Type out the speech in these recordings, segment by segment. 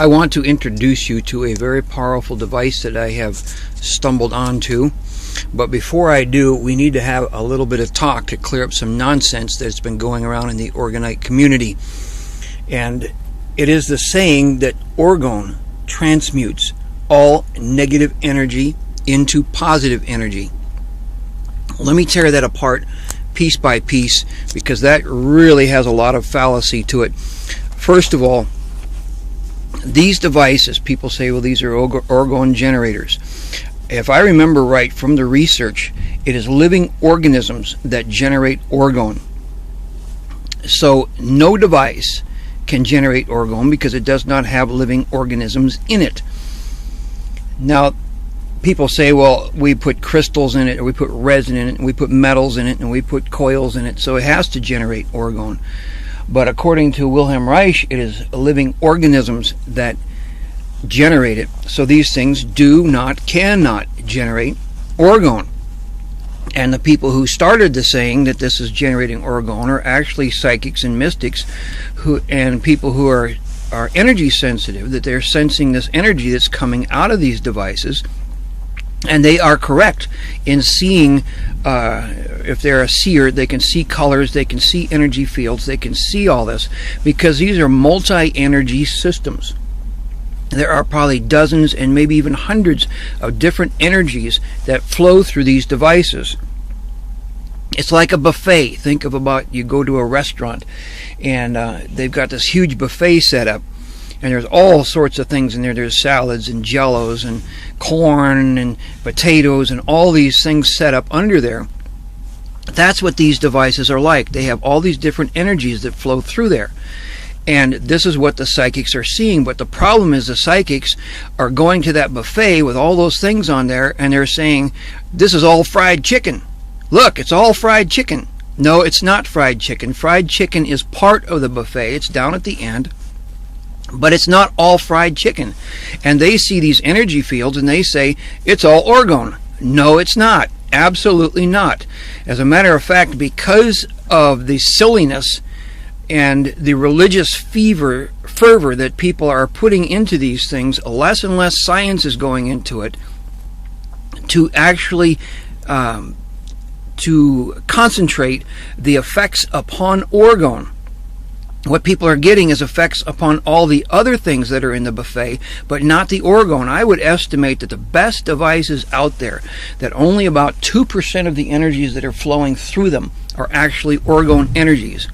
I want to introduce you to a very powerful device that I have stumbled onto. But before I do, we need to have a little bit of talk to clear up some nonsense that's been going around in the Orgonite community. And it is the saying that Orgone transmutes all negative energy into positive energy. Let me tear that apart piece by piece, because that really has a lot of fallacy to it. First of all, these devices, people say, well, these are Orgone generators. If I remember right from the research, it is living organisms that generate Orgone. So no device can generate Orgone because it does not have living organisms in it. Now, people say, well, we put crystals in it, or we put resin in it, and we put metals in it, and we put coils in it, so it has to generate Orgone. But according to Wilhelm Reich, it is living organisms that generate it. So these things cannot generate Orgone. And the people who started the saying that this is generating Orgone are actually psychics and mystics, and people who are energy sensitive, that they're sensing this energy that's coming out of these devices. And they are correct in seeing, if they're a seer, they can see colors, they can see energy fields, they can see all this, because these are multi-energy systems. There are probably dozens and maybe even hundreds of different energies that flow through these devices. It's like a buffet. Think of about, you go to a restaurant and they've got this huge buffet set up, and there's all sorts of things in there. There's salads and jellos and corn and potatoes and all these things set up under there. That's what these devices are like. They have all these different energies that flow through there. And this is what the psychics are seeing. But the problem is the psychics are going to that buffet with all those things on there, and they're saying, this is all fried chicken. Look, it's all fried chicken. No, it's not fried chicken. Fried chicken is part of the buffet. It's down at the end. But it's not all fried chicken. And they see these energy fields and they say, it's all Orgone. No, it's not. Absolutely not. As a matter of fact, because of the silliness and the religious fervor that people are putting into these things, less and less science is going into it to actually to concentrate the effects upon Orgone. What people are getting is effects upon all the other things that are in the buffet, but not the Orgone. I would estimate that the best devices out there, that only about 2% of the energies that are flowing through them are actually Orgone energies.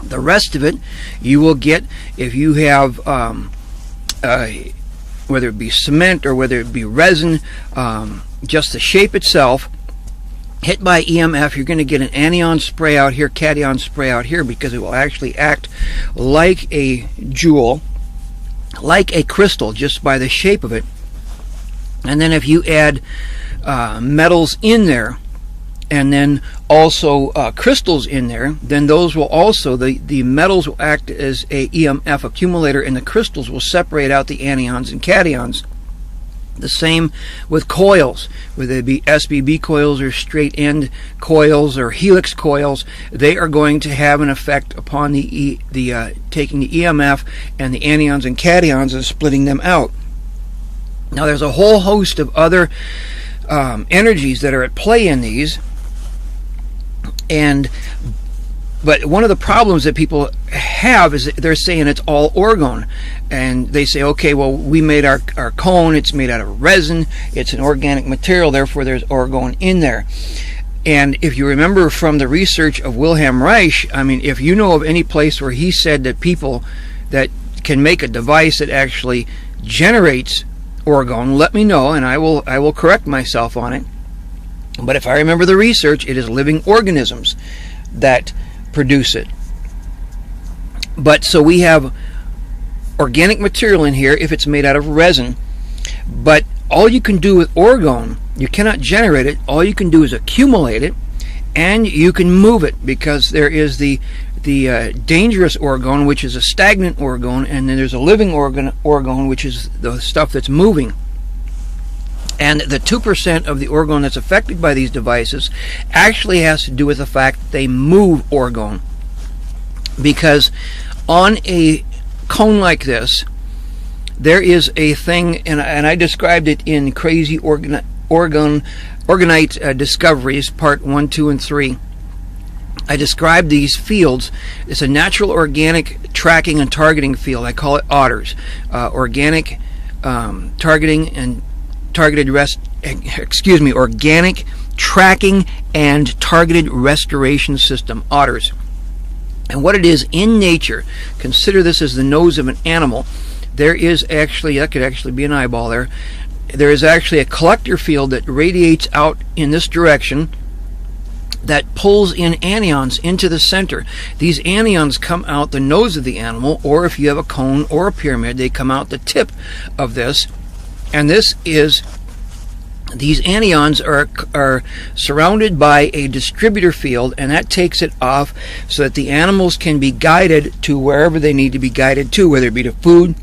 The rest of it you will get if you have, whether it be cement or whether it be resin, just the shape itself, hit by EMF, you're going to get an anion spray out here, cation spray out here, because it will actually act like a jewel, like a crystal, just by the shape of it. And then if you add metals in there, and then also crystals in there, then those will also, the metals will act as a EMF accumulator, and the crystals will separate out the anions and cations. The same with coils, whether they be SBB coils or straight end coils or helix coils. They are going to have an effect upon taking the EMF and the anions and cations and splitting them out. Now there's a whole host of other energies that are at play in these, but one of the problems that people have is that they're saying it's all Orgone. And they say, okay, well, we made our cone, it's made out of resin, it's an organic material, therefore there's Orgone in there. And if you remember from the research of Wilhelm Reich, I mean, if you know of any place where he said that people that can make a device that actually generates Orgone, let me know, and I will correct myself on it. But if I remember the research, it is living organisms that produce it. But so we have organic material in here if it's made out of resin, but all you can do with Orgone, you cannot generate it. All you can do is accumulate it, and you can move it, because there is the dangerous Orgone, which is a stagnant Orgone, and then there's a living Orgone, which is the stuff that's moving. And the 2% of the Orgone that's affected by these devices actually has to do with the fact that they move Orgone. Because on a cone like this, there is a thing, and I described it in Crazy Orgonite Discoveries, Part 1, 2, and 3. I described these fields. It's a natural organic tracking and targeting field. I call it OTTRs, organic targeting and organic tracking and targeted restoration system, OTTRs. And what it is in nature, consider this as the nose of an animal. There is actually, that could actually be an eyeball there. There is actually a collector field that radiates out in this direction that pulls in anions into the center. These anions come out the nose of the animal, or if you have a cone or a pyramid, they come out the tip of this. And these anions are surrounded by a distributor field, and that takes it off so that the animals can be guided to wherever they need to be guided to, whether it be to food,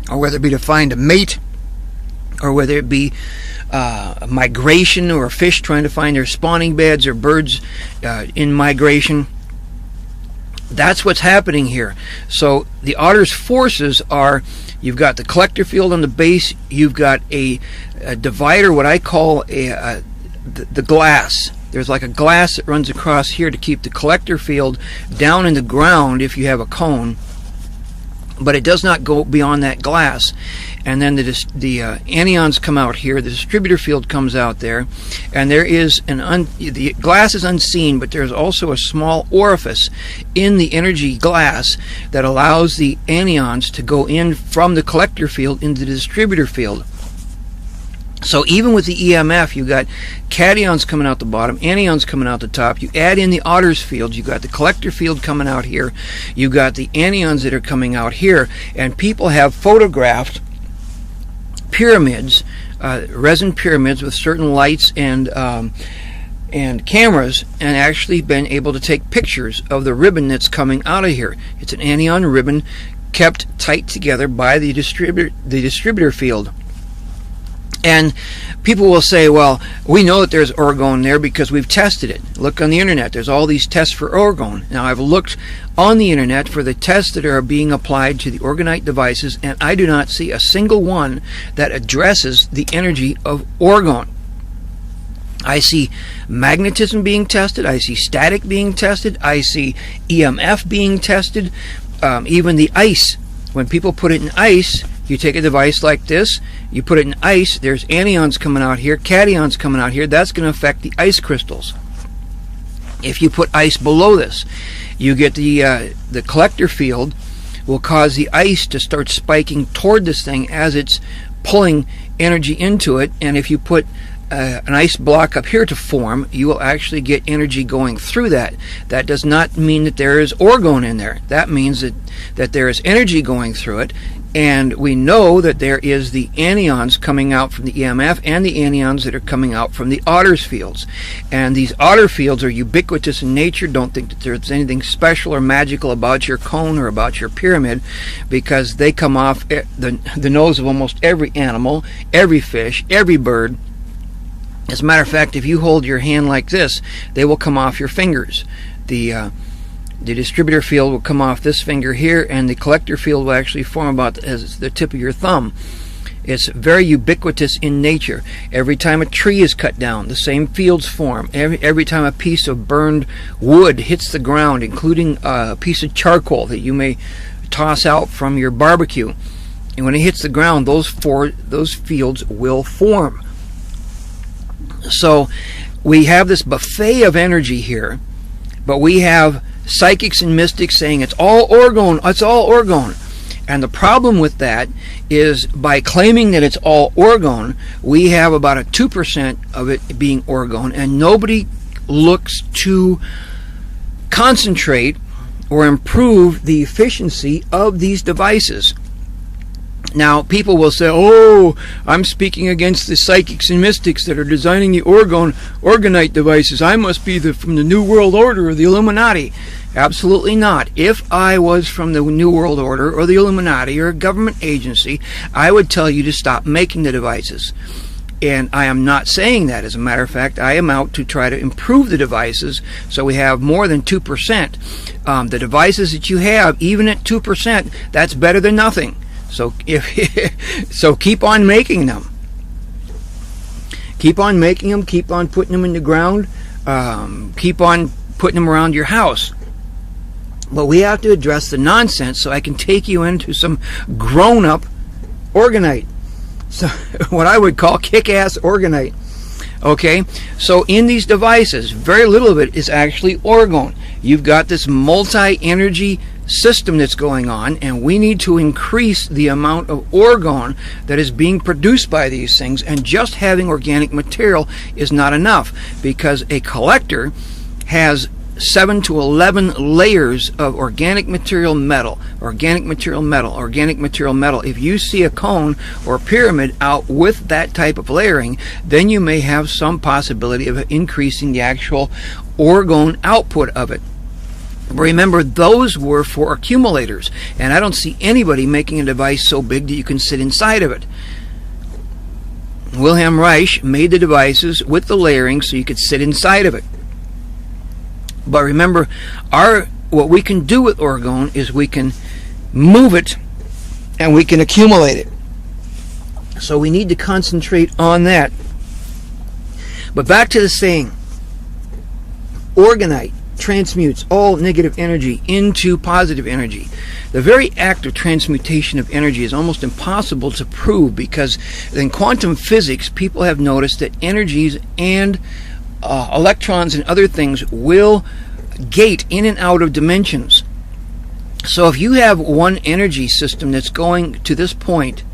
or whether it be to find a mate, or whether it be migration, or fish trying to find their spawning beds, or birds in migration. That's what's happening here. So the OTTR's forces are, you've got the collector field on the base, you've got a divider, what I call the glass. There's like a glass that runs across here to keep the collector field down in the ground if you have a cone, but it does not go beyond that glass. And then the anions come out here, the distributor field comes out there, and there is the glass is unseen, but there's also a small orifice in the energy glass that allows the anions to go in from the collector field into the distributor field. So even with the EMF, you've got cations coming out the bottom, anions coming out the top. You add in the OTTR's field, you've got the collector field coming out here, you've got the anions that are coming out here, and people have photographed pyramids, resin pyramids with certain lights and cameras, and actually been able to take pictures of the ribbon that's coming out of here. It's an anion ribbon kept tight together by the distributor field. And people will say, well, we know that there's orgone there because we've tested it. Look on the internet. There's all these tests for orgone. Now, I've looked on the internet for the tests that are being applied to the orgonite devices, and I do not see a single one that addresses the energy of orgone. I see magnetism being tested. I see static being tested. I see EMF being tested. Even the ice. When people put it in ice, you take a device like this, you put it in ice, there's anions coming out here, cations coming out here, that's going to affect the ice crystals. If you put ice below this, you get the collector field will cause the ice to start spiking toward this thing as it's pulling energy into it, and if you put an ice block up here to form, you will actually get energy going through that. That does not mean that there is orgone in there. That means that there is energy going through it, and we know that there is the anions coming out from the EMF and the anions that are coming out from the OTTR's fields. And these OTTR fields are ubiquitous in nature. Don't think that there's anything special or magical about your cone or about your pyramid, because they come off the nose of almost every animal, every fish, every bird. As a matter of fact, if you hold your hand like this, they will come off your fingers. The distributor field will come off this finger here, and the collector field will actually form about as the tip of your thumb. It's very ubiquitous in nature. Every time a tree is cut down, the same fields form. Every time a piece of burned wood hits the ground, including a piece of charcoal that you may toss out from your barbecue, and when it hits the ground, those fields will form. So we have this buffet of energy here, but we have psychics and mystics saying it's all orgone, it's all orgone. And the problem with that is, by claiming that it's all orgone, we have about a 2% of it being orgone, and nobody looks to concentrate or improve the efficiency of these devices. Now, people will say, oh, I'm speaking against the psychics and mystics that are designing the orgonite devices. I must be from the New World Order or the Illuminati. Absolutely not. If I was from the New World Order or the Illuminati or a government agency, I would tell you to stop making the devices. And I am not saying that. As a matter of fact, I am out to try to improve the devices so we have more than 2%. The devices that you have, even at 2%, that's better than nothing. So so keep on making them. Keep on making them. Keep on putting them in the ground. Keep on putting them around your house. But we have to address the nonsense so I can take you into some grown-up orgonite. So what I would call kick-ass orgonite. Okay, so in these devices, very little of it is actually orgone. You've got this multi-energy system that's going on, and we need to increase the amount of orgone that is being produced by these things, and just having organic material is not enough, because a collector has 7 to 11 layers of organic material metal, organic material metal, organic material metal. If you see a cone or a pyramid out with that type of layering, then you may have some possibility of increasing the actual orgone output of it. Remember, those were for accumulators, and I don't see anybody making a device so big that you can sit inside of it. Wilhelm Reich made the devices with the layering so you could sit inside of it. But remember, what we can do with orgone is we can move it and we can accumulate it. So we need to concentrate on that. But back to the saying, orgonite transmutes all negative energy into positive energy. The very act of transmutation of energy is almost impossible to prove, because in quantum physics, people have noticed that energies and electrons and other things will gate in and out of dimensions. So if you have one energy system that's going to this point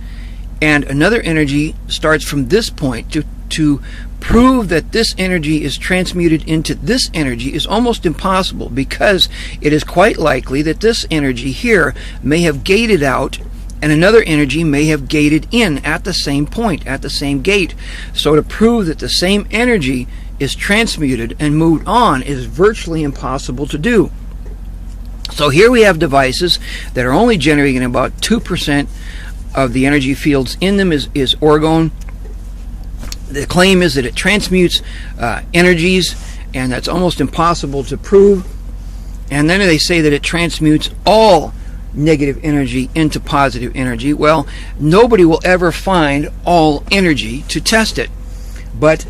and another energy starts from this point, to prove that this energy is transmuted into this energy is almost impossible, because it is quite likely that this energy here may have gated out and another energy may have gated in at the same point, at the same gate. So to prove that the same energy is transmuted and moved on is virtually impossible to do. So here we have devices that are only generating about 2% of the energy fields in them is orgone. The claim is that it transmutes energies, and that's almost impossible to prove. And then they say that it transmutes all negative energy into positive energy. Well, nobody will ever find all energy to test it, but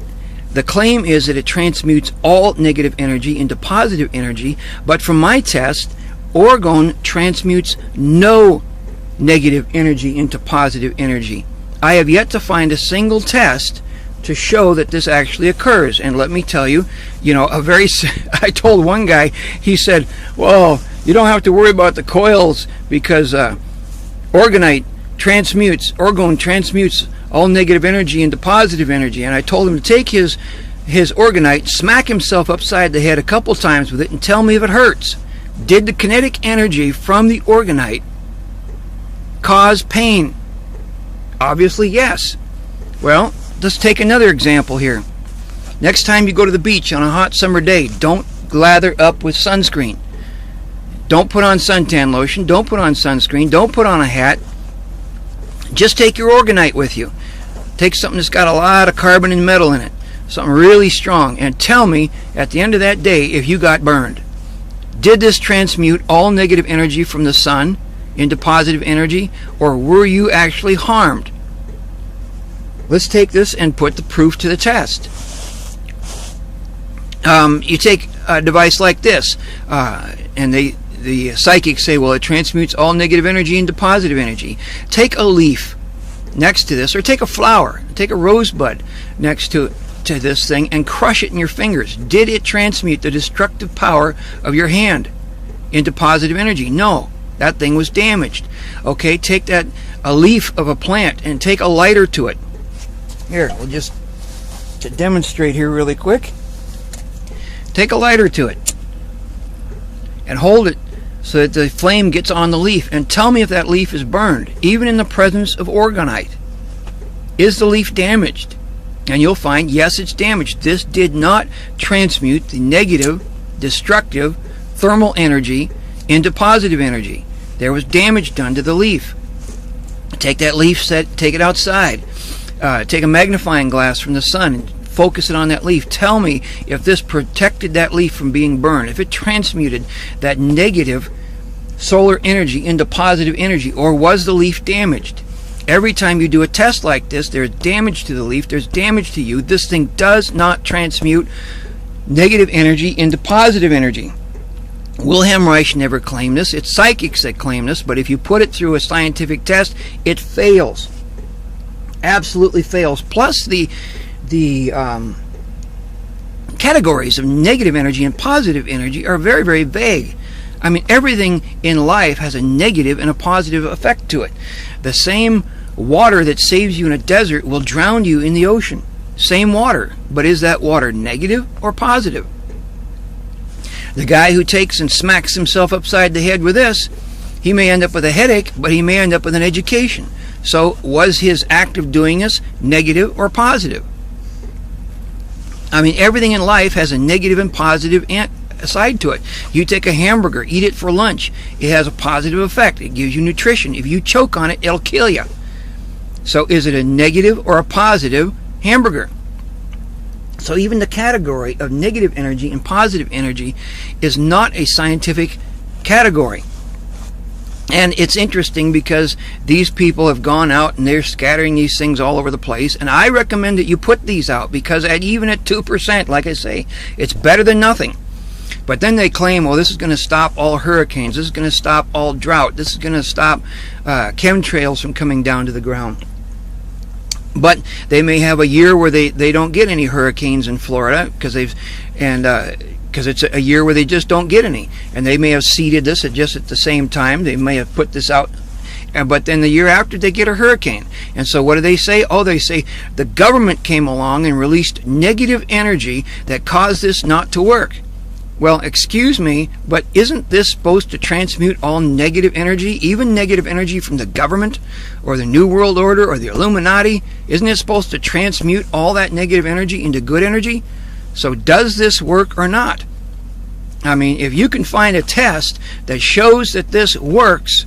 the claim is that it transmutes all negative energy into positive energy. But from my test, orgone transmutes no negative energy into positive energy. I have yet to find a single test to show that this actually occurs. And let me tell you, I told one guy, he said, well, you don't have to worry about the coils, because orgonite orgone transmutes all negative energy into positive energy. And I told him to take his orgonite, smack himself upside the head a couple times with it, and tell me if it hurts. Did the kinetic energy from the orgonite cause pain? Obviously, yes. Well, let's take another example here. Next time you go to the beach on a hot summer day, don't lather up with sunscreen. Don't put on suntan lotion. Don't put on sunscreen. Don't put on a hat. Just take your orgonite with you. Take something that's got a lot of carbon and metal in it, something really strong, and tell me at the end of that day if you got burned. Did this transmute all negative energy from the sun into positive energy, or were you actually harmed? Let's take this and put the proof to the test. You take a device like this, and the psychics say, well, it transmutes all negative energy into positive energy. Take a leaf next to this, or take a flower, take a rosebud next to this thing, and crush it in your fingers. Did it transmute the destructive power of your hand into positive energy? No, that thing was damaged. Okay, take a leaf of a plant and take a lighter to it. Here, we'll just to demonstrate here really quick. Take a lighter to it and hold it so that the flame gets on the leaf, and tell me if that leaf is burned, even in the presence of orgonite. Is the leaf damaged? And you'll find, yes, it's damaged. This did not transmute the negative, destructive, thermal energy into positive energy. There was damage done to the leaf. Take that leaf set, take it outside. Take a magnifying glass from the sun and focus it on that leaf. Tell me if this protected that leaf from being burned, if it transmuted that negative solar energy into positive energy, or was the leaf damaged? Every time you do a test like this, there's damage to the leaf, there's damage to you. This thing does not transmute negative energy into positive energy. Wilhelm Reich never claimed this. It's psychics that claim this, but if you put it through a scientific test, it fails. Absolutely fails. Plus, the categories of negative energy and positive energy are very, very vague. I mean, everything in life has a negative and a positive effect to it. The same water that saves you in a desert will drown you in the ocean. Same water, but is that water negative or positive? The guy who takes and smacks himself upside the head with this, he may end up with a headache, but he may end up with an education. So was his act of doing this negative or positive? I mean, everything in life has a negative and positive side to it. You take a hamburger, eat it for lunch, it has a positive effect. It gives you nutrition. If you choke on it, it'll kill you. So is it a negative or a positive hamburger? So even the category of negative energy and positive energy is not a scientific category. And it's interesting because these people have gone out and they're scattering these things all over the place. And I recommend that you put these out because even at 2%, like I say, it's better than nothing. But then they claim, well, this is going to stop all hurricanes. This is going to stop all drought. This is going to stop chemtrails from coming down to the ground. But they may have a year where they don't get any hurricanes in Florida because it's a year where they just don't get any. And they may have seeded this at the same time. They may have put this out, but then the year after they get a hurricane. And so what do they say? Oh, they say the government came along and released negative energy that caused this not to work. Well, excuse me, but isn't this supposed to transmute all negative energy, even negative energy from the government or the New World Order or the Illuminati? Isn't it supposed to transmute all that negative energy into good energy? So does this work or not? I mean, if you can find a test that shows that this works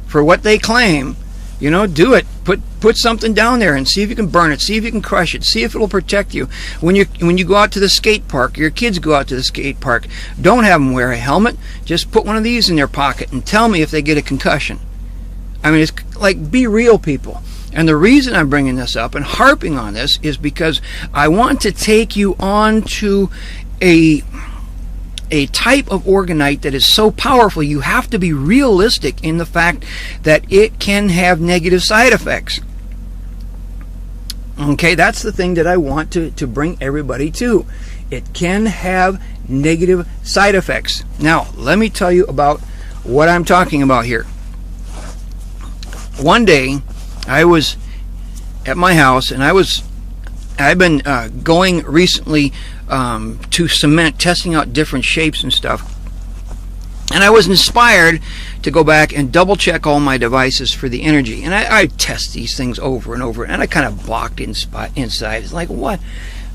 for what they claim, you know, do it. Put something down there and see if you can burn it, see if you can crush it, see if it'll protect you. When you go out to the skate park, your kids go out to the skate park, don't have them wear a helmet. Just put one of these in their pocket and tell me if they get a concussion. I mean, it's like, be real, people. And the reason I'm bringing this up and harping on this is because I want to take you on to a type of orgonite that is so powerful. You have to be realistic in the fact that it can have negative side effects. Okay, that's the thing that I want to bring everybody to. It can have negative side effects. Now, let me tell you about what I'm talking about here. One day, I was at my house, and I've been going recently to cement, testing out different shapes and stuff. And I was inspired to go back and double check all my devices for the energy. And I test these things over and over, and I kind of balked inside. It's like, what?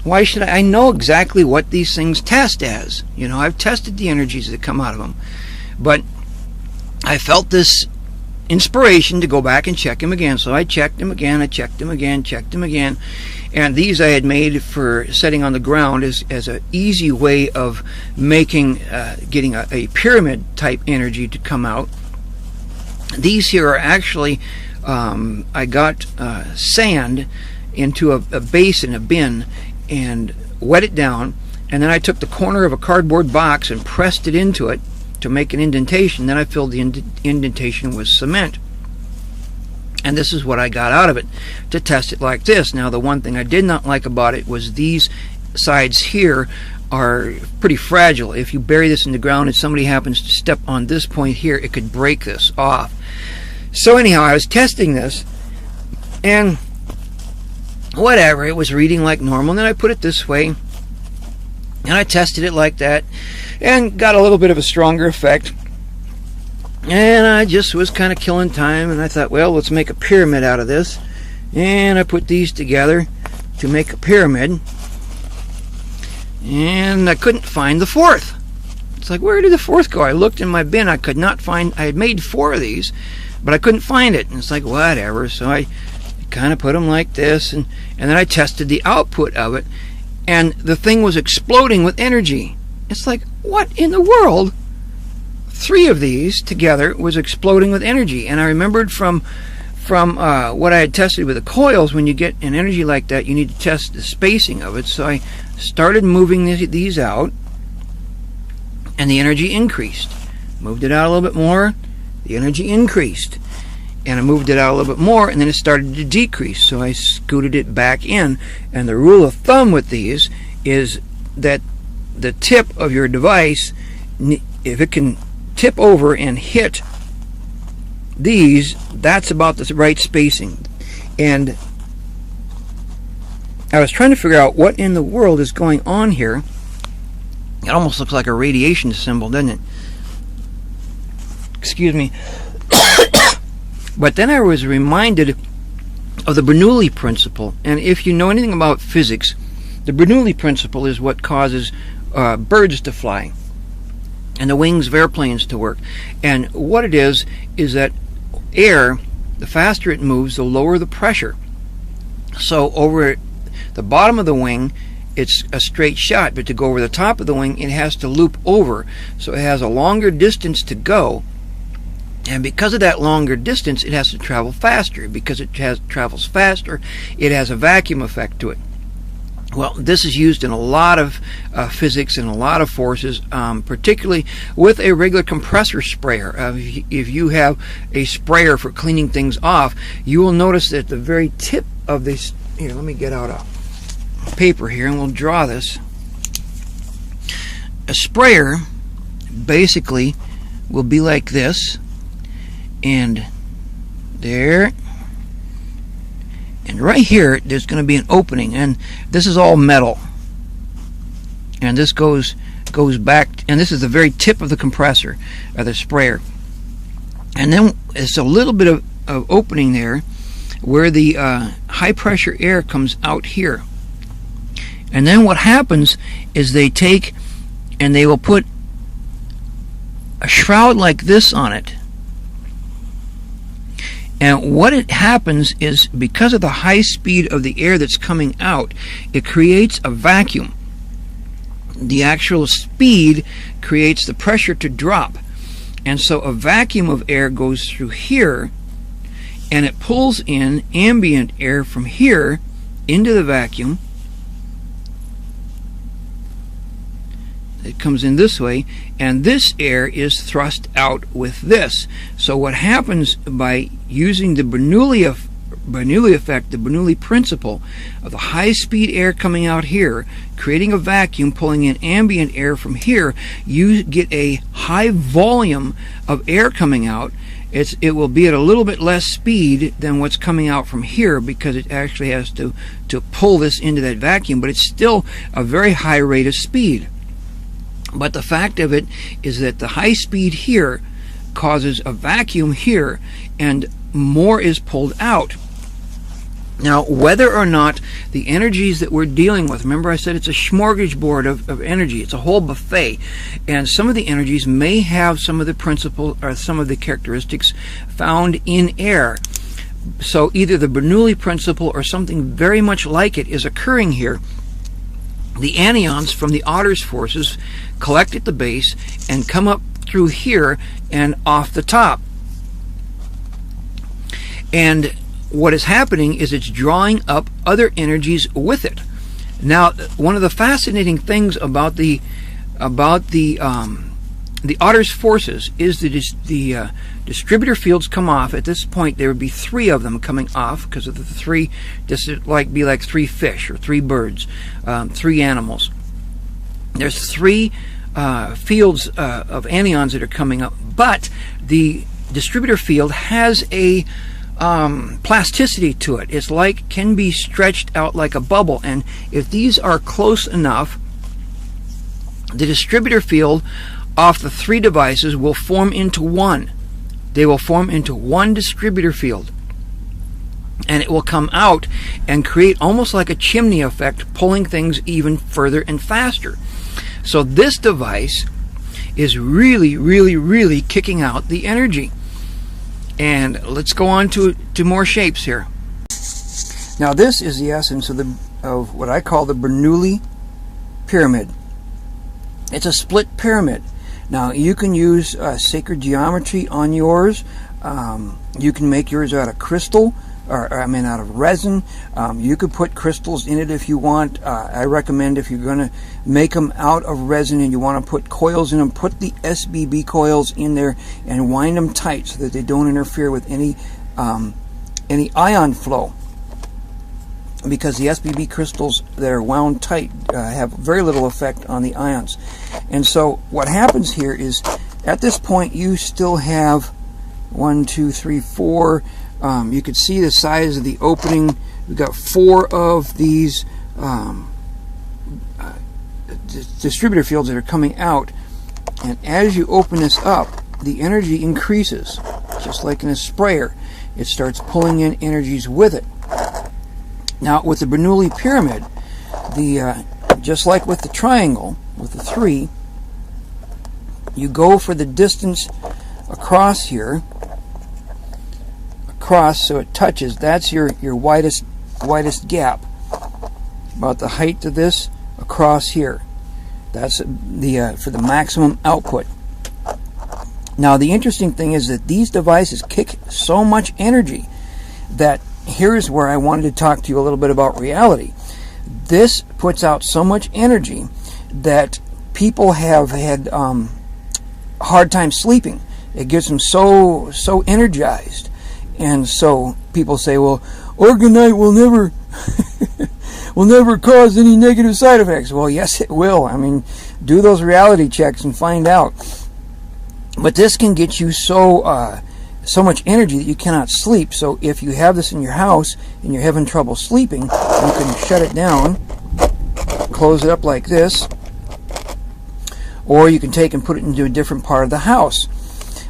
Why should I know exactly what these things test as? You know, I've tested the energies that come out of them. But I felt this inspiration to go back and check them again. So I checked them again, I checked them again, checked them again. And these I had made for setting on the ground as an easy way of making, getting a pyramid type energy to come out. These here are actually, I got sand into a basin, a bin, and wet it down. And then I took the corner of a cardboard box and pressed it into it to make an indentation. Then I filled the indentation with cement. And this is what I got out of it to test it like this. Now, the one thing I did not like about it was these sides here are pretty fragile. If you bury this in the ground and somebody happens to step on this point here, it could break this off. So anyhow, I was testing this, and whatever, it was reading like normal. And then I put it this way, and I tested it like that, and got a little bit of a stronger effect. And I just was kind of killing time, and I thought, well, let's make a pyramid out of this. And I put these together to make a pyramid, and I couldn't find the fourth. It's like, where did the fourth go? I looked in my bin, I could not find. I had made 4 of these, but I couldn't find it. And it's like, whatever. So I kind of put them like this, and then I tested the output of it, and the thing was exploding with energy. It's like, what in the world? 3 of these together was exploding with energy. And I remembered from what I had tested with the coils, when you get an energy like that, you need to test the spacing of it. So I started moving these out, and the energy increased. Moved it out a little bit more, the energy increased. And I moved it out a little bit more, and then it started to decrease. So I scooted it back in. And the rule of thumb with these is that the tip of your device, if it can tip over and hit these, that's about the right spacing. And I was trying to figure out what in the world is going on here. It almost looks like a radiation symbol, doesn't it? Excuse me. But then I was reminded of the Bernoulli principle. And if you know anything about physics, the Bernoulli principle is what causes birds to fly and the wings of airplanes to work. And what it is that air, the faster it moves, the lower the pressure. So over the bottom of the wing, it's a straight shot, but to go over the top of the wing, it has to loop over. So it has a longer distance to go. And because of that longer distance, it has to travel faster. Because it travels faster, it has a vacuum effect to it. Well, this is used in a lot of physics and a lot of forces, particularly with a regular compressor sprayer. If you have a sprayer for cleaning things off, you will notice that the very tip of this... Here, let me get out a paper here and we'll draw this. A sprayer basically will be like this. And there, and right here there's going to be an opening, and this is all metal, and this goes back, and this is the very tip of the compressor or the sprayer, and then it's a little bit of opening there where the high pressure air comes out here. And then what happens is they take and they will put a shroud like this on it. And what it happens is, because of the high speed of the air that's coming out, it creates a vacuum. The actual speed creates the pressure to drop. And so a vacuum of air goes through here, and it pulls in ambient air from here into the vacuum. It comes in this way, and this air is thrust out with this. So what happens by using the Bernoulli effect, the Bernoulli principle of the high-speed air coming out here, creating a vacuum, pulling in ambient air from here, you get a high volume of air coming out. It will be at a little bit less speed than what's coming out from here, because it actually has to pull this into that vacuum, but it's still a very high rate of speed. But the fact of it is that the high speed here causes a vacuum here, and more is pulled out. Now, whether or not the energies that we're dealing with, remember I said it's a smorgasbord of energy, it's a whole buffet, and some of the energies may have some of the principles or some of the characteristics found in air. So either the Bernoulli principle or something very much like it is occurring here. The anions from the Otter's forces collect at the base and come up through here and off the top. And what is happening is it's drawing up other energies with it. Now, one of the fascinating things about the Otter's forces is the distributor fields come off. At this point, there would be 3 of them coming off, because of the 3. This would be like 3 fish or 3 birds, 3 animals. There's 3 fields of anions that are coming up, but the distributor field has a plasticity to it. It's like, can be stretched out like a bubble, and if these are close enough, the distributor field off the 3 devices will form into one. They will form into one distributor field, and it will come out and create almost like a chimney effect, pulling things even further and faster. So this device is really, really, really kicking out the energy. And let's go on to more shapes here. Now this is the essence of what I call the Bernoulli pyramid. It's a split pyramid. Now you can use sacred geometry on yours. You can make yours out of crystal, or I mean out of resin. You could put crystals in it if you want. I recommend, if you're going to make them out of resin and you want to put coils in them, put the SBB coils in there and wind them tight so that they don't interfere with any ion flow, because the SBB crystals that are wound tight have very little effect on the ions. And so what happens here is, at this point you still have 1, 2, 3, 4. You can see the size of the opening. We've got 4 of these distributor fields that are coming out, and as you open this up, the energy increases, just like in a sprayer. It starts pulling in energies with it. Now with the Bernoulli pyramid, just like with the triangle, with the 3, you go for the distance across here, so it touches. That's your widest gap, about the height of this across here. That's for the maximum output. Now the interesting thing is that these devices kick so much energy that here's where I wanted to talk to you a little bit about reality. This puts out so much energy that people have had hard time sleeping. It gets them so energized. And so people say, well, Orgonite will never will never cause any negative side effects. Well, yes, it will. I mean, do those reality checks and find out. But this can get you so much energy that you cannot sleep. So if you have this in your house and you're having trouble sleeping, you can shut it down, close it up like this, or you can take and put it into a different part of the house.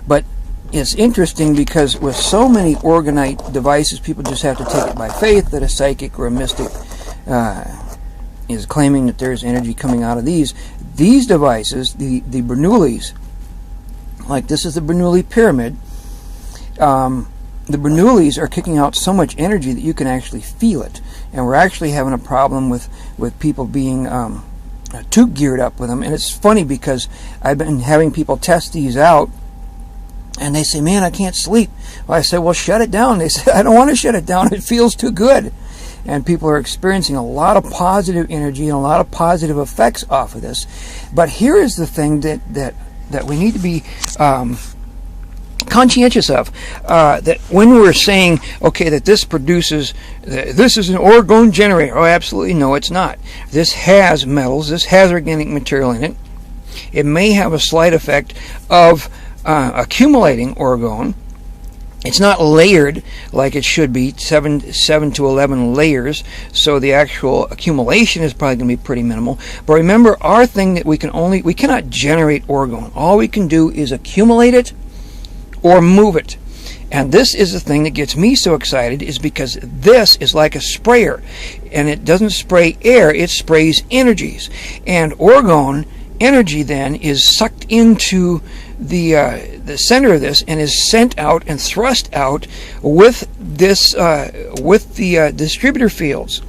But it's interesting because with so many Orgonite devices, people just have to take it by faith that a psychic or a mystic is claiming that there's energy coming out of these. These devices, the Bernoullis, like this is the Bernoulli pyramid, the Bernoullis are kicking out so much energy that you can actually feel it. And we're actually having a problem with people being too geared up with them. And it's funny because I've been having people test these out, and they say, man, I can't sleep. Well, I said, well, shut it down. They say, I don't want to shut it down. It feels too good. And people are experiencing a lot of positive energy and a lot of positive effects off of this. But here is the thing that we need to be conscientious of. That when we're saying, okay, that this produces, this is an orgone generator. Oh, absolutely no, it's not. This has metals. This has organic material in it. It may have a slight effect of accumulating orgone. It's not layered like it should be, 7 to 11 layers, so the actual accumulation is probably going to be pretty minimal. But remember, our thing that we cannot generate orgone. All we can do is accumulate it or move it. And this is the thing that gets me so excited, is because this is like a sprayer, and it doesn't spray air, it sprays energies. And orgone energy then is sucked into the center of this and is sent out and thrust out with this with the distributor fields.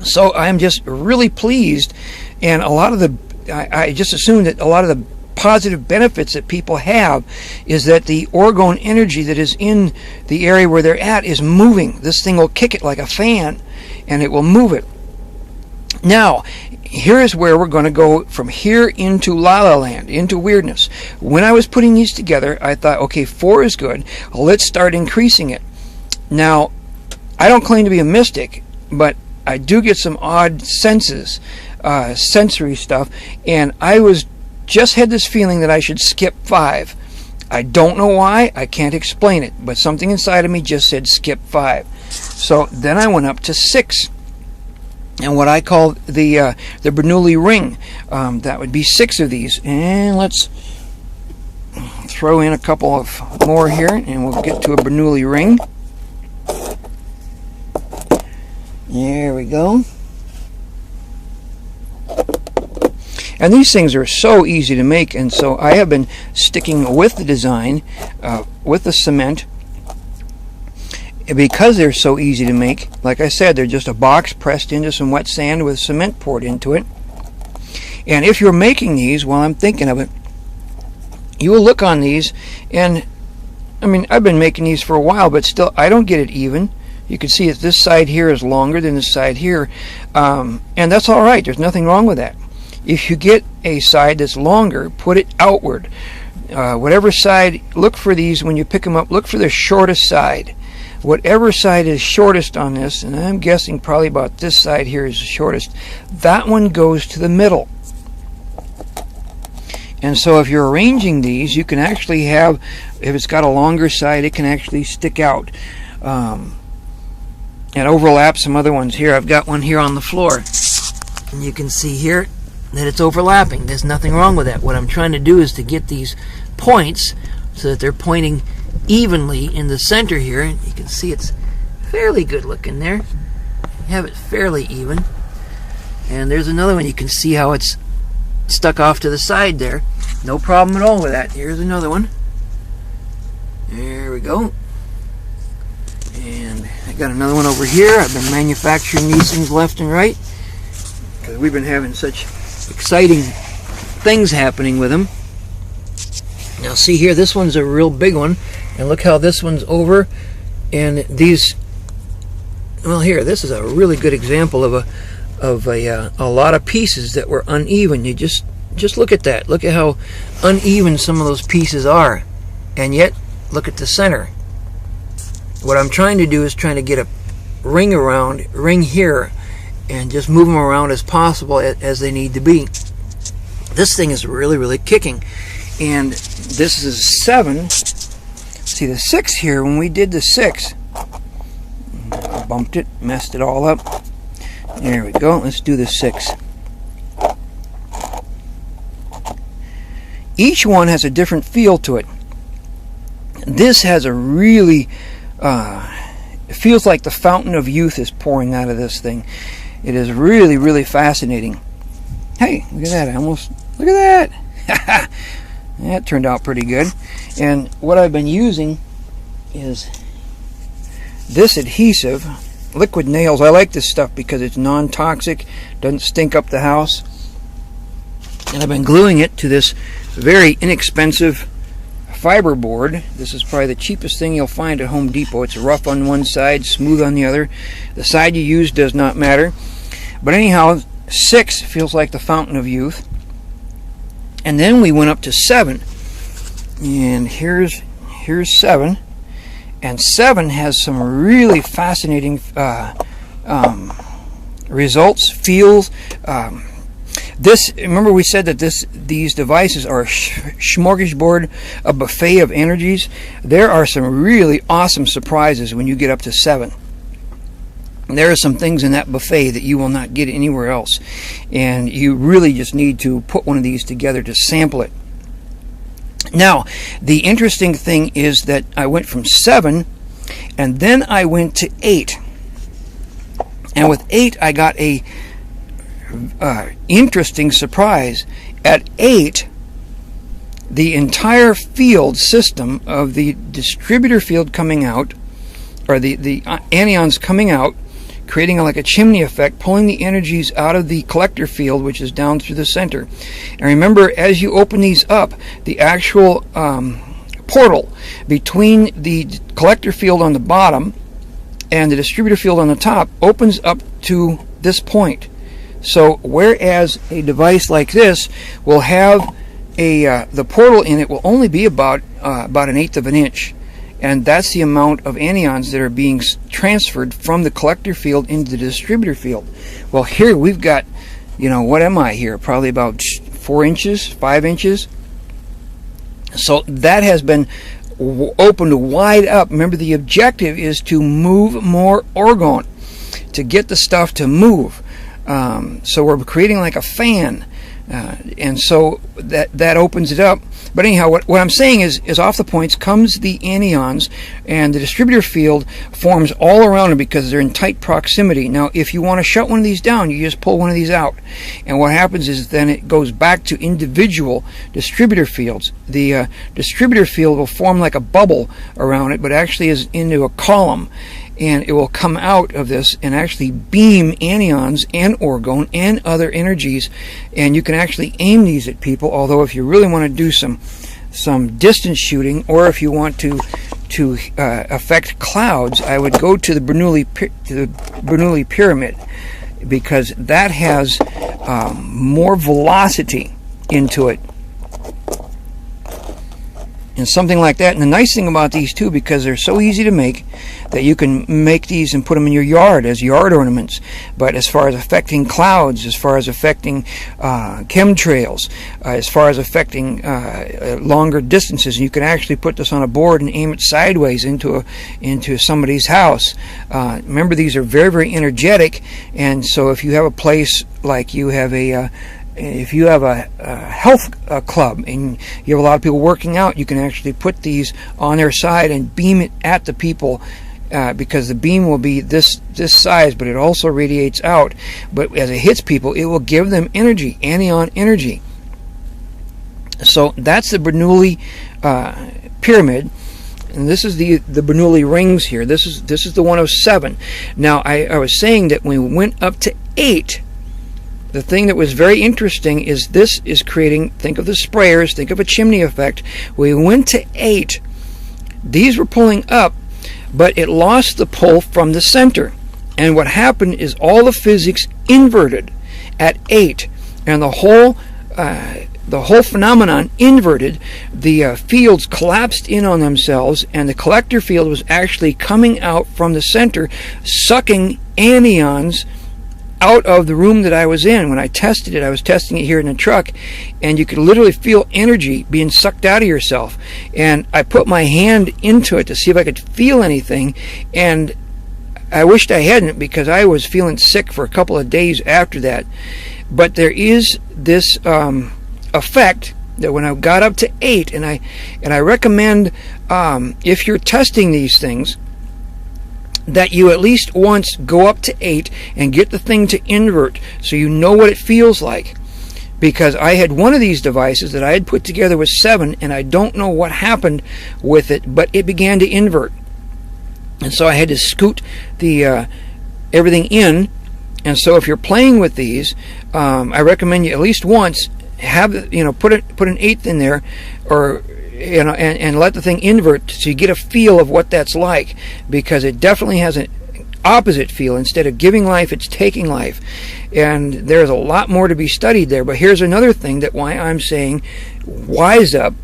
So I'm just really pleased, and a lot of I just assume that a lot of the positive benefits that people have is that the orgone energy that is in the area where they're at is moving. This thing will kick it like a fan, and it will move it. Now, here is where we're going to go from here into La La Land, into weirdness. When I was putting these together, I thought, okay, 4 is good. Let's start increasing it. Now, I don't claim to be a mystic, but I do get some odd senses, sensory stuff, and I just had this feeling that I should skip 5. I don't know why. I can't explain it, but something inside of me just said skip 5. So then I went up to 6. And what I call the Bernoulli ring, that would be 6 of these. And let's throw in a couple of more here, and we'll get to a Bernoulli ring. There we go. And these things are so easy to make, and so I have been sticking with the design, with the cement, because they're so easy to make. Like I said, they're just a box pressed into some wet sand with cement poured into it. And if you're making these, while I'm thinking of it, you will look on these, and I mean, I've been making these for a while, but still I don't get it even. You can see that this side here is longer than this side here, and that's all right. There's nothing wrong with that. If you get a side that's longer, put it outward. Whatever side, look for these when you pick them up, look for the shortest side. Whatever side is shortest on this, and I'm guessing probably about this side here is the shortest, that one goes to the middle. And so if you're arranging these, you can actually have, if it's got a longer side, it can actually stick out and overlap some other ones here. I've got one here on the floor, and you can see here that it's overlapping. There's nothing wrong with that. What I'm trying to do is to get these points so that they're pointing evenly in the center here. You can see it's fairly good looking there. Have it fairly even. And there's another one. You can see how it's stuck off to the side there. No problem at all with that. Here's another one. There we go. And I got another one over here. I've been manufacturing these things left and right because we've been having such exciting things happening with them. Now see here, this one's a real big one, and look how this one's over. And these, well, here, this is a really good example of a lot of pieces that were uneven. You just look at that. Look at how uneven some of those pieces are, and yet look at the center. What I'm trying to do is trying to get a ring here, and just move them around as possible as they need to be. This thing is really, really kicking. And this is 7. See the 6 here, when we did the 6, I bumped it, messed it all up. There we go. Let's do the 6. Each one has a different feel to it. This has a really, it feels like the fountain of youth is pouring out of this thing. It is really, really fascinating. Hey, look at that. Look at that. That turned out pretty good. And what I've been using is this adhesive, liquid nails. I like this stuff because it's non-toxic, doesn't stink up the house. And I've been gluing it to this very inexpensive fiber board. This is probably the cheapest thing you'll find at Home Depot. It's rough on one side, smooth on the other. The side you use does not matter. But anyhow, 6 feels like the fountain of youth. And then we went up to 7. And here's 7. And 7 has some really fascinating results, feels. Remember we said that these devices are a smorgasbord, a buffet of energies. There are some really awesome surprises when you get up to 7. There are some things in that buffet that you will not get anywhere else, and you really just need to put one of these together to sample it. Now, the interesting thing is that I went from 7, and then I went to 8. And with 8, I got a interesting surprise. At 8, the entire field system of the distributor field coming out, or the anions coming out, creating like a chimney effect, pulling the energies out of the collector field, which is down through the center. And remember, as you open these up, the actual portal between the collector field on the bottom and the distributor field on the top opens up to this point. So whereas a device like this will have the portal in it will only be about 1/8 of an inch. And that's the amount of anions that are being transferred from the collector field into the distributor field. Well, here we've got, what am I here? Probably about 4 inches, 5 inches. So that has been opened wide up. Remember, the objective is to move more orgone, to get the stuff to move. So we're creating like a fan. And so that opens it up. But anyhow, what I'm saying is off the points comes the anions, and the distributor field forms all around them because they're in tight proximity. Now, if you want to shut one of these down, you just pull one of these out. And what happens is then it goes back to individual distributor fields. The distributor field will form like a bubble around it, but actually is into a column. And it will come out of this and actually beam anions and orgone and other energies, and you can actually aim these at people. Although if you really want to do some some distance shooting, or if you want to affect clouds, I would go to the Bernoulli pyramid, because that has more velocity into it, and something like that. And the nice thing about these too, because they're so easy to make, that you can make these and put them in your yard as yard ornaments. But as far as affecting clouds, as far as affecting chemtrails, as far as affecting longer distances, you can actually put this on a board and aim it sideways into somebody's house. Remember, these are very, very energetic, and so if you have a place like you have if you have a health club and you have a lot of people working out, you can actually put these on their side and beam it at the people, because the beam will be this size, but it also radiates out. But as it hits people, it will give them energy, anion energy. So that's the Bernoulli pyramid. And this is the Bernoulli rings here. This is the 107. Now I was saying that when we went up to 8, the thing that was very interesting is this is creating, think of the sprayers, think of a chimney effect. We went to 8. These were pulling up, but it lost the pull from the center. And what happened is all the physics inverted at 8, and the whole phenomenon inverted. The fields collapsed in on themselves, and the collector field was actually coming out from the center, sucking anions out of the room that I was in. When I tested it, I was testing it here in the truck, and you could literally feel energy being sucked out of yourself. And I put my hand into it to see if I could feel anything, and I wished I hadn't, because I was feeling sick for a couple of days after that. But there is this effect that when I got up to 8, and I recommend, if you're testing these things, that you at least once go up to 8 and get the thing to invert, so you know what it feels like. Because I had one of these devices that I had put together with 7, and I don't know what happened with it, but it began to invert. And so I had to scoot the everything in. And so if you're playing with these, I recommend you at least once have put an 8th in there, or and let the thing invert, so you get a feel of what that's like, because it definitely has an opposite feel. Instead of giving life, it's taking life, and there's a lot more to be studied there. But here's another thing that why I'm saying wise up.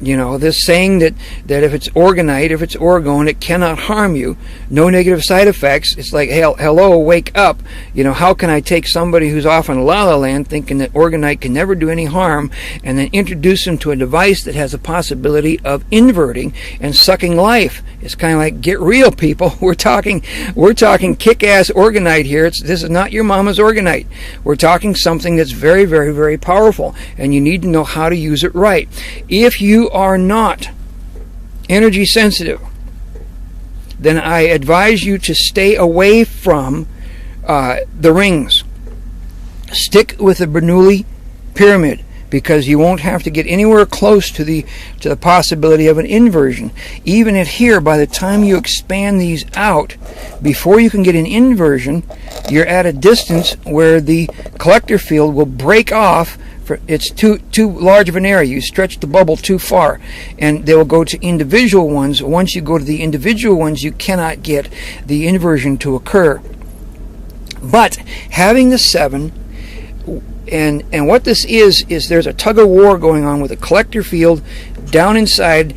This saying that if it's orgonite, if it's orgone, it cannot harm you, no negative side effects. It's like, hey, hello, wake up. How can I take somebody who's off on La La Land thinking that orgonite can never do any harm, and then introduce them to a device that has a possibility of inverting and sucking life? It's kind of like, get real, people. We're talking kick-ass orgonite here. This is not your mama's orgonite. We're talking something that's very, very, very powerful, and you need to know how to use it right. If you are not energy sensitive, then I advise you to stay away from the rings. Stick with the Bernoulli pyramid, because you won't have to get anywhere close to the possibility of an inversion. Even at here, by the time you expand these out, before you can get an inversion, you're at a distance where the collector field will break off. It's too large of an area. You stretch the bubble too far, and they will go to individual ones. Once you go to the individual ones, you cannot get the inversion to occur. But having the 7, and what this is there's a tug of war going on with a collector field down inside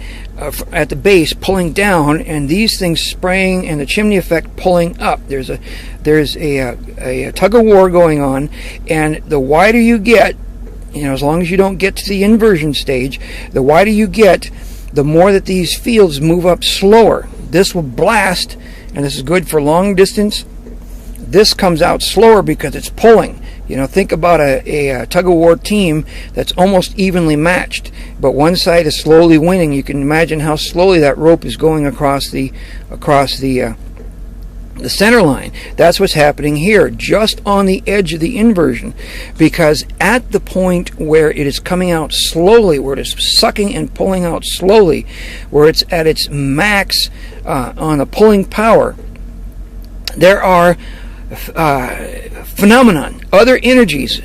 at the base, pulling down, and these things spraying, and the chimney effect pulling up. There's a tug of war going on, and the wider you get, as long as you don't get to the inversion stage, the wider you get, the more that these fields move up slower. This will blast, and this is good for long distance. This comes out slower because it's pulling. Think about a tug-of-war team that's almost evenly matched, but one side is slowly winning. You can imagine how slowly that rope is going across the center line. That's what's happening here, just on the edge of the inversion, because at the point where it is coming out slowly, where it is sucking and pulling out slowly, where it's at its max on the pulling power, there are phenomenon, other energies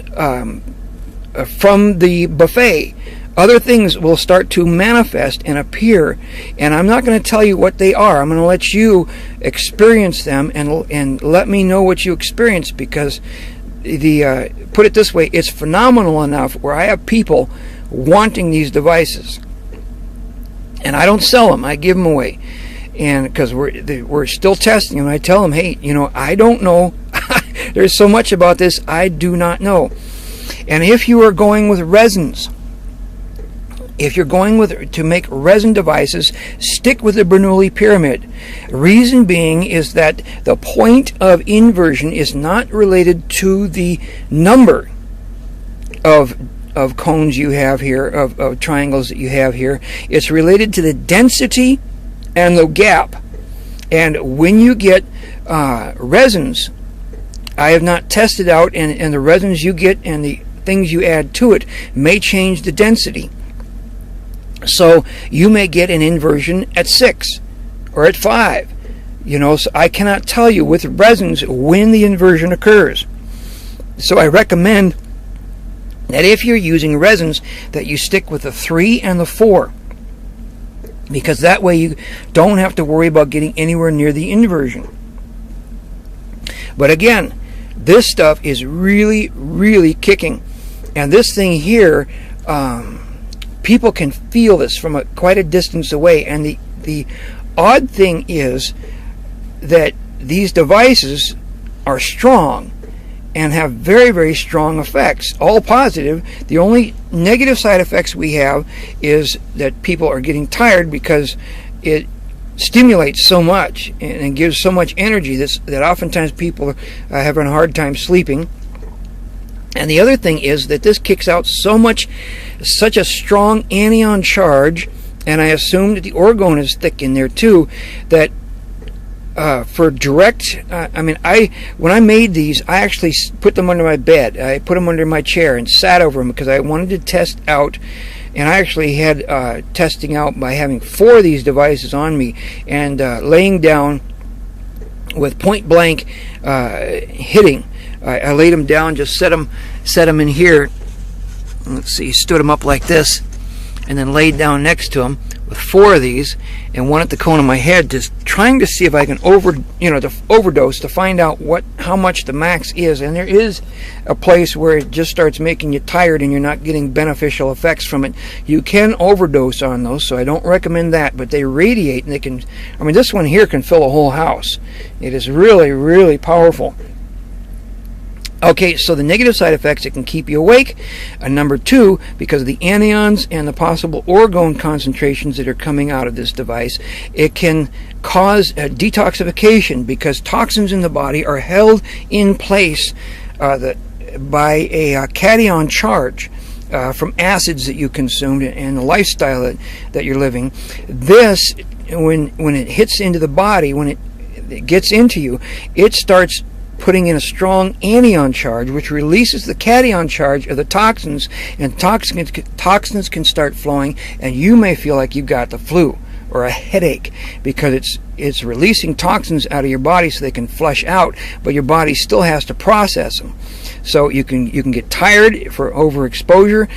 from the buffet other things will start to manifest and appear, and I'm not going to tell you what they are. I'm going to let you experience them and let me know what you experience, because put it this way, it's phenomenal enough where I have people wanting these devices, and I don't sell them, I give them away, and because we're still testing them. I tell them, hey, I don't know. There's so much about this I do not know. And if you are going with resins, if you're going to make resin devices, stick with the Bernoulli pyramid. Reason being is that the point of inversion is not related to the number of cones you have here, of triangles that you have here. It's related to the density and the gap. And when you get resins, I have not tested out, and the resins you get and the things you add to it may change the density. So you may get an inversion at 6 or at 5. So I cannot tell you with resins when the inversion occurs. So I recommend that if you're using resins, that you stick with the 3 and the 4, because that way you don't have to worry about getting anywhere near the inversion. But again, this stuff is really, really kicking. And this thing here, people can feel this from quite a distance away. And the odd thing is that these devices are strong and have very, very strong effects, all positive. The only negative side effects we have is that people are getting tired, because it stimulates so much and gives so much energy that oftentimes people are having a hard time sleeping. And the other thing is that this kicks out such a strong anion charge, and I assume that the orgone is thick in there too, that for direct, when I made these, I actually put them under my bed. I put them under my chair and sat over them because I wanted to test out. And I actually had testing out by having 4 of these devices on me and laying down with point blank hitting. I laid them down, just set them in here. Let's see, stood them up like this, and then laid down next to them with 4 of these, and one at the cone of my head, just trying to see if I can overdose to find out how much the max is. And there is a place where it just starts making you tired and you're not getting beneficial effects from it. You can overdose on those, so I don't recommend that, but they radiate, and they can, this one here can fill a whole house. It is really, really powerful. Okay, so the negative side effects, it can keep you awake. Number 2, because of the anions and the possible orgone concentrations that are coming out of this device, it can cause detoxification, because toxins in the body are held in place by a cation charge from acids that you consumed and the lifestyle that you're living. This, when it hits into the body, when it gets into you, it starts putting in a strong anion charge, which releases the cation charge of the toxins, and toxins can start flowing, and you may feel like you've got the flu or a headache, because it's releasing toxins out of your body so they can flush out, but your body still has to process them. So you can get tired for overexposure.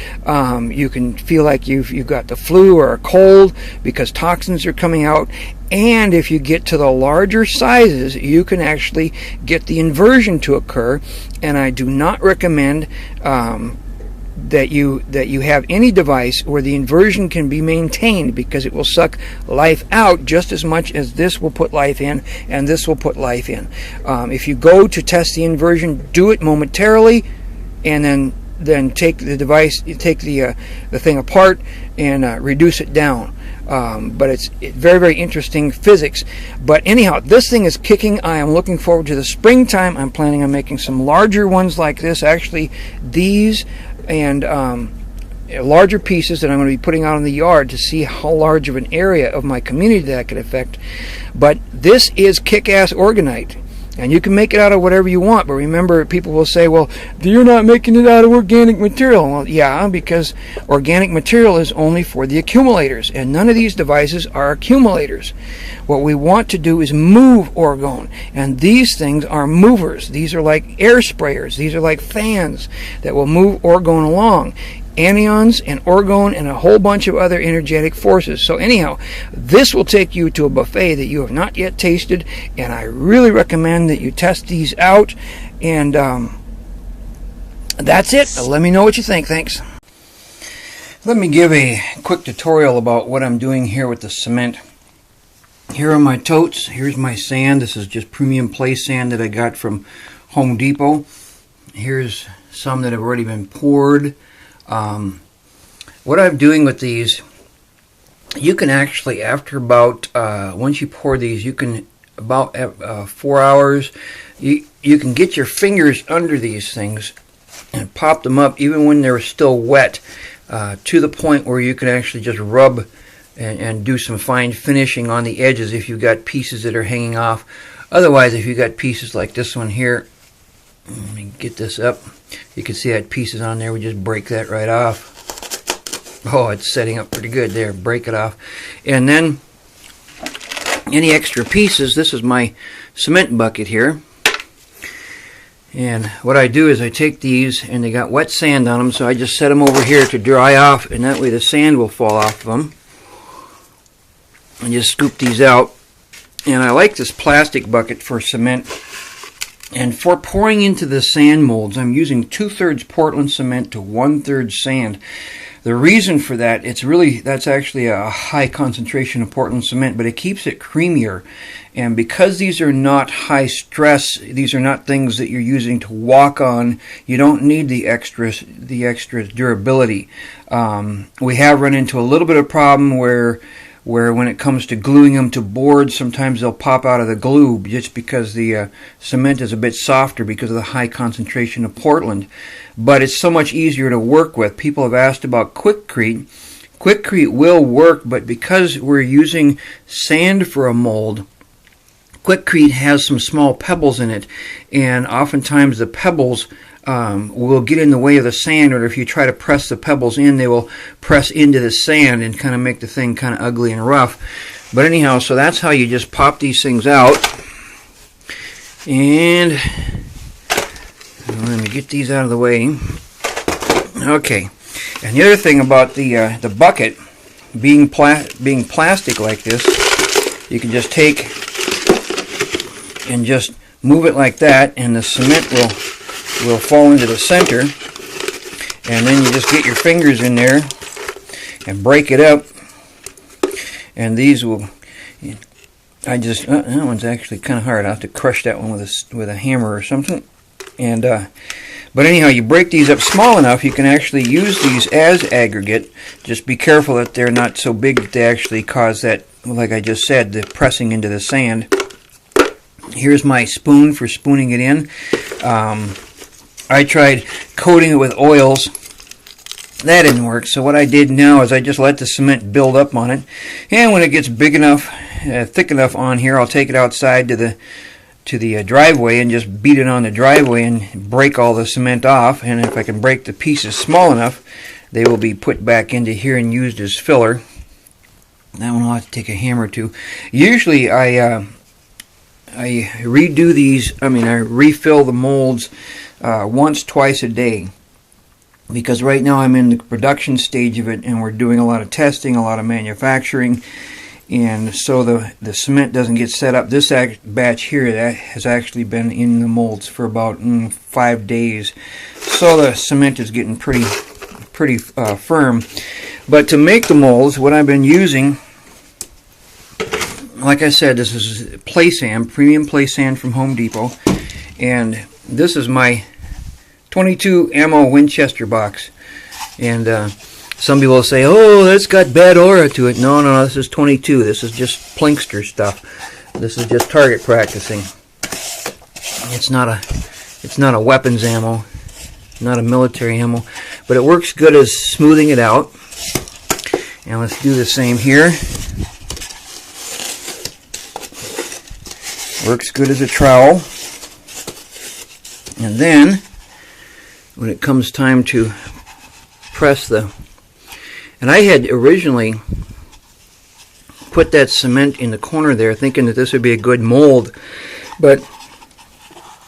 You can feel like you've got the flu or a cold because toxins are coming out. And if you get to the larger sizes, you can actually get the inversion to occur. And I do not recommend that you have any device where the inversion can be maintained, because it will suck life out just as much as this will put life in, and this will put life in. If you go to test the inversion, do it momentarily, and then take the device, take the thing apart and reduce it down. But it's very, very interesting physics. But anyhow, this thing is kicking. I am looking forward to the springtime. I'm planning on making some larger ones like this. Actually, these and larger pieces that I'm going to be putting out in the yard to see how large of an area of my community that could affect. But this is kick-ass orgonite. And you can make it out of whatever you want, but remember, people will say, well, you're not making it out of organic material. Well, yeah, because organic material is only for the accumulators, and none of these devices are accumulators. What we want to do is move orgone, and these things are movers. These are like air sprayers. These are like fans that will move orgone along. anions and orgone and a whole bunch of other energetic forces. So anyhow, this will take you to a buffet that you have not yet tasted, and I really recommend that you test these out. And that's it. Let me know what you think. Thanks. Let me give a quick tutorial about what I'm doing here with the cement. Here are my totes. Here's my sand. This is just premium place sand that I got from Home Depot. Here's some that have already been poured. What I'm doing with these, you can actually, after about, once you pour these, you can, about 4 hours, you can get your fingers under these things and pop them up even when they're still wet, to the point where you can actually just rub and do some fine finishing on the edges if you've got pieces that are hanging off. Otherwise, if you've got pieces like this one here, let me get this up. You can see I had pieces on there. We just break that right off. Oh, it's setting up pretty good there. Break it off. And then any extra pieces, this is my cement bucket here. And what I do is I take these, and they got wet sand on them, so I just set them over here to dry off, and that way the sand will fall off of them. And just scoop these out. And I like this plastic bucket for cement. And for pouring into the sand molds, I'm using 2/3 Portland cement to 1/3 sand. The reason for that, that's actually a high concentration of Portland cement, but it keeps it creamier. And because these are not high stress, these are not things that you're using to walk on, you don't need the extra durability. We have run into a little bit of problem where when it comes to gluing them to boards, sometimes they'll pop out of the glue just because the cement is a bit softer because of the high concentration of Portland. But it's so much easier to work with. People have asked about Quikrete. Quikrete will work, but because we're using sand for a mold, Quikrete has some small pebbles in it, and oftentimes the pebbles will get in the way of the sand, or if you try to press the pebbles in, they will press into the sand and kind of make the thing kind of ugly and rough. But anyhow, so that's how you just pop these things out. And let me get these out of the way. Okay, and the other thing about the bucket being plastic like this, you can just take and just move it like that, and the cement will fall into the center, and then you just get your fingers in there and break it up, and these will, that one's actually kind of hard. I'll have to crush that one with a hammer or something. And but anyhow, you break these up small enough, you can actually use these as aggregate. Just be careful that they're not so big that they actually cause that, like I just said, the pressing into the sand. Here's my spoon for spooning it in. I tried coating it with oils. That didn't work, so what I did now is I just let the cement build up on it, and when it gets big enough, thick enough on here, I'll take it outside to the driveway and just beat it on the driveway and break all the cement off. And if I can break the pieces small enough, they will be put back into here and used as filler. That one I'll have to take a hammer to. Usually I redo these, I refill the molds once, twice a day, because right now I'm in the production stage of it, and we're doing a lot of testing, a lot of manufacturing, and so the cement doesn't get set up. This batch here, that has actually been in the molds for about 5 days, so the cement is getting pretty firm. But to make the molds, what I've been using, like I said, this is play sand, premium play sand from Home Depot, and this is my 22 ammo Winchester box. And some people will say, oh, that's got bad aura to it. No, this is 22. This is just plinkster stuff. This is just target practicing. It's not a weapons ammo, not a military ammo, but it works good as smoothing it out. And let's do the same here. Works good as a trowel. And then when it comes time to press and I had originally put that cement in the corner there thinking that this would be a good mold, but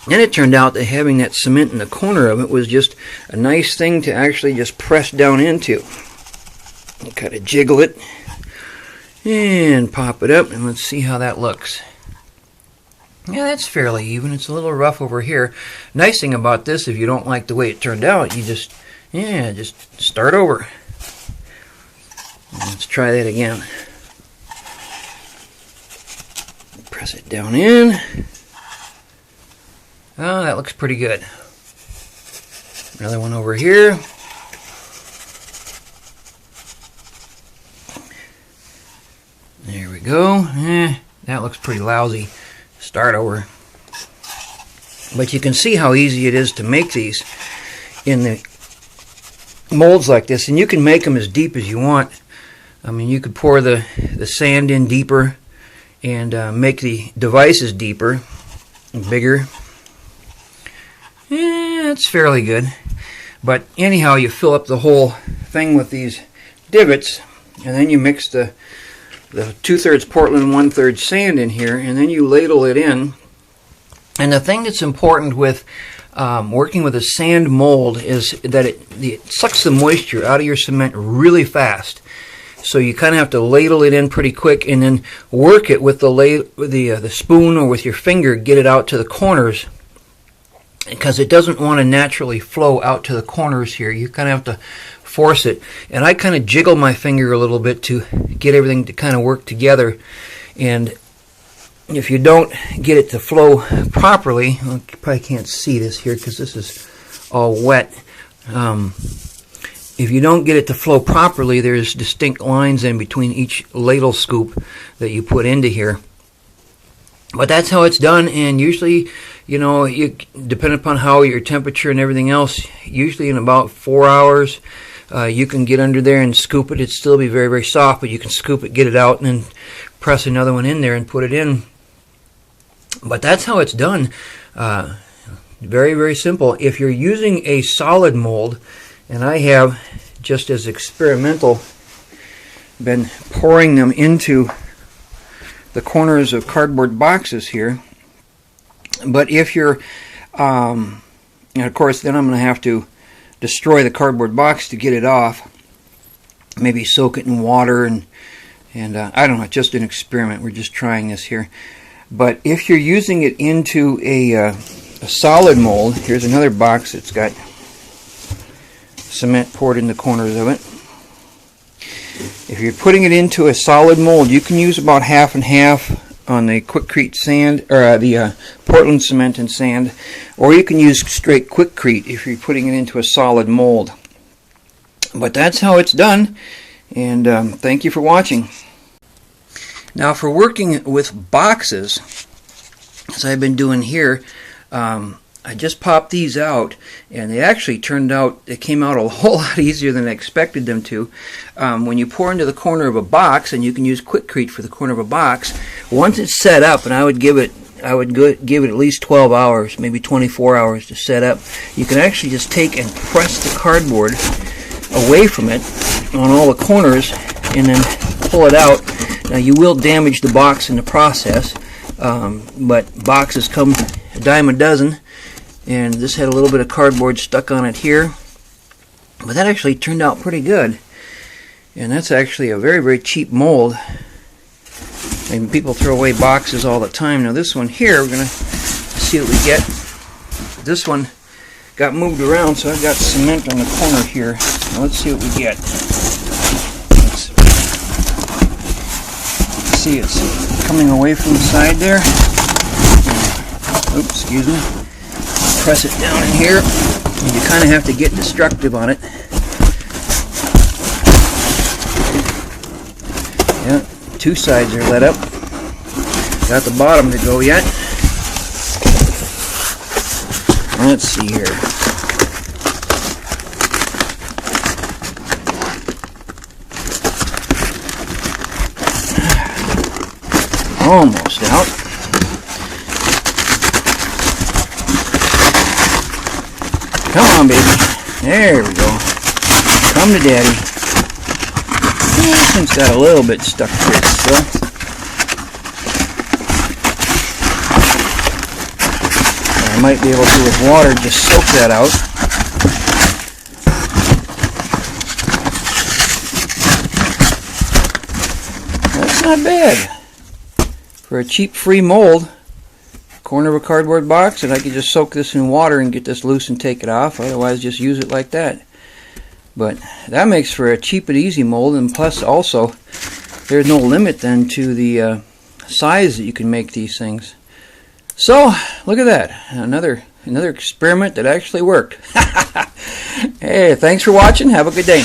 And it turned out that having that cement in the corner of it was just a nice thing to actually just press down into. Kind of jiggle it and pop it up, and let's see how that looks. Yeah, that's fairly even. It's a little rough over here. Nice thing about this, if you don't like the way it turned out, you just start over. Let's try that again. Press it down in. Oh, that looks pretty good. Another one over here. There we go. That looks pretty lousy. Start over. But you can see how easy it is to make these in the molds like this, and you can make them as deep as you want. I mean, you could pour the sand in deeper and make the devices deeper and bigger. It's fairly good. But anyhow, you fill up the whole thing with these divots, and then you mix the 2/3 Portland, 1/3 sand in here, and then you ladle it in. And the thing that's important with working with a sand mold is that it sucks the moisture out of your cement really fast. So you kind of have to ladle it in pretty quick, and then work it with the spoon or with your finger, get it out to the corners, because it doesn't want to naturally flow out to the corners here. You kind of have to force it, and I kind of jiggle my finger a little bit to get everything to kind of work together. And if you don't get it to flow properly, well, you probably can't see this here because this is all wet. If you don't get it to flow properly, there's distinct lines in between each ladle scoop that you put into here. But that's how it's done, and usually, you know, depending upon how your temperature and everything else, usually in about 4 hours, you can get under there and scoop it. It'd still be very, very soft, but you can scoop it, get it out, and then press another one in there and put it in. But that's how it's done. Very, very simple. If you're using a solid mold, and I have, just as experimental, been pouring them into the corners of cardboard boxes here. But if you're, and of course, then I'm going to have to destroy the cardboard box to get it off. Maybe soak it in water, and I don't know, just an experiment. We're just trying this here. But if you're using it into a solid mold, here's another box that's got cement poured in the corners of it. If you're putting it into a solid mold, you can use about half and half on the Quikrete sand, or the Portland cement and sand, or you can use straight Quikrete if you're putting it into a solid mold. But that's how it's done, and thank you for watching. Now, for working with boxes, as I've been doing here, I just popped these out, and they actually turned out, they came out a whole lot easier than I expected them to. When you pour into the corner of a box, and you can use Quikrete for the corner of a box, once it's set up, and I would give it at least 12 hours, maybe 24 hours to set up, you can actually just take and press the cardboard away from it on all the corners, and then pull it out. Now, you will damage the box in the process, but boxes come a dime a dozen, and this had a little bit of cardboard stuck on it here, but that actually turned out pretty good. And that's actually a very, very cheap mold. And people throw away boxes all the time. Now, this one here, we're going to see what we get. This one got moved around, so I've got cement on the corner here. Now, let's see what we get. Let's see, it's coming away from the side there. Oops, excuse me. Press it down in here, and you kind of have to get destructive on it. Yeah, two sides are lit up. Got the bottom to go yet. Let's see here. Almost out. Come on, baby. There we go. Come to daddy. This one's got a little bit stuck to it still. I might be able to, with water, just soak that out. That's not bad. For a cheap free mold, corner of a cardboard box, and I could just soak this in water and get this loose and take it off. Otherwise, just use it like that. But that makes for a cheap and easy mold, and plus also, there's no limit then to the size that you can make these things. So, look at that. Another experiment that actually worked. Hey, thanks for watching. Have a good day.